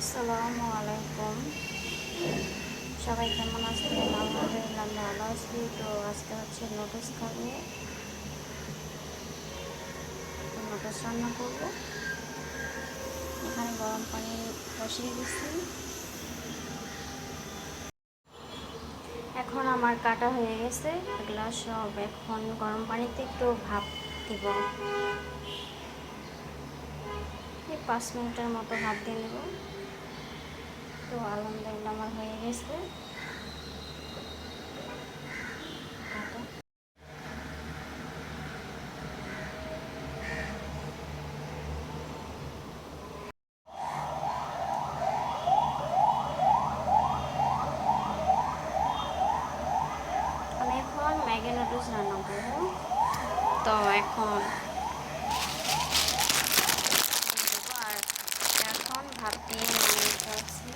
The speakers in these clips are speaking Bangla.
আসসালামু আলাইকুম। সবাই কেমন আছেন? আলহামদুলিল্লাহ আমি ভালো আছি। তো আজকে হচ্ছে নুডলস খাবো, নুডলস রান্না করব। এখানে গরম পানি বসিয়ে দিচ্ছি। এখন আমার কাটা হয়ে গেছে এগুলা সব। এখন গরম পানিতে একটু ভাপ দিব, এই 5 মিনিটের মতো ভাপ দিয়ে নেব। তো আলহামদুলিল্লাহ আমার হয়ে গেছে কাটা। আমি এখন ম্যাগি নুডলস রান্না করবো। তো এখন আর এখন ভাত দিয়ে নিয়ে ফেলছি।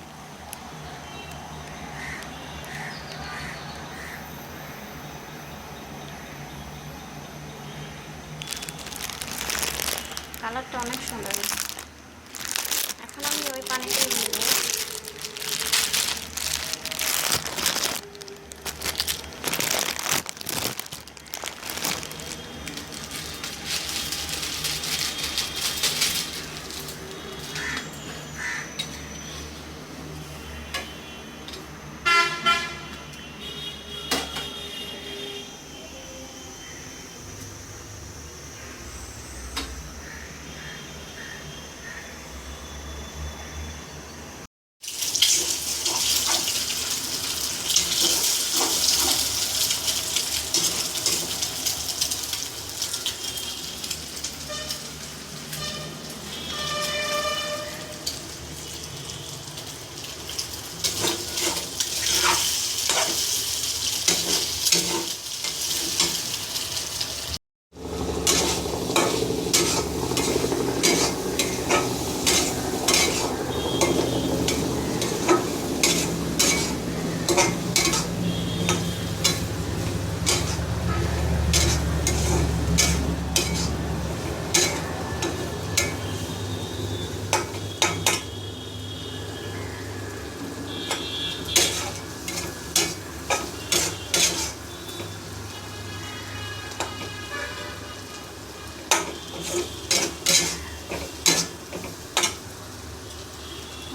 কালারটা অনেক সুন্দর। এখন আমি ওই পানিটাই দিব।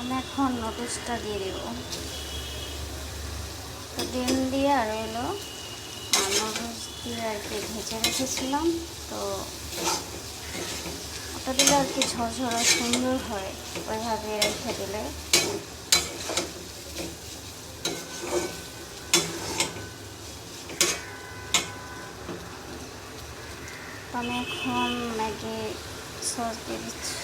আমি এখন নুডলসটা দিয়ে দেব। তো ডিম দিয়ে আর এলো নুডলস দিয়ে আর কি ভেজে রেখেছিলাম। তো ওটা দিলে আর কি ঝরঝরা সুন্দর হয়, ওইভাবে রেখে দিলে। তো আমি এখন ম্যাগি সস দিয়ে দিচ্ছি।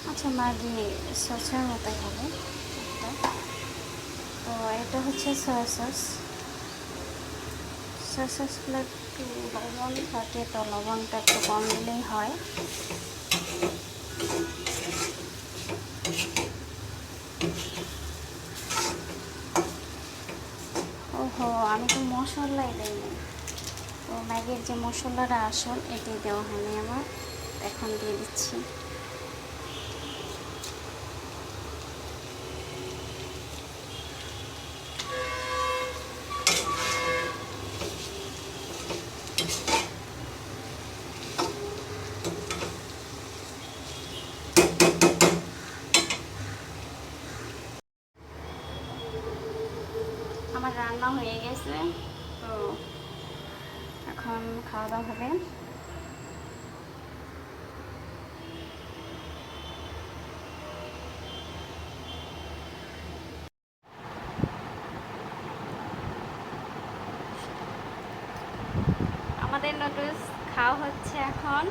আচ্ছা, ম্যাগি সসের মতোই হবে একটা। তো এটা হচ্ছে সয়া সস। সয়া সসগুলো একটু লবণ থাকে, তো লবণটা একটু কম দিলেই হয়। ওহো, আমি তো মশলাই দিইনি। তো ম্যাগির যে মশলাটা আসল এটি দেওয়া হয়নি আমার, এখন দিয়ে দিচ্ছি। আমার রান্না হয়ে গেছে। তো এখন খাওয়া দাওয়া হবে। আমাদের নুডলস খাওয়া হচ্ছে এখন।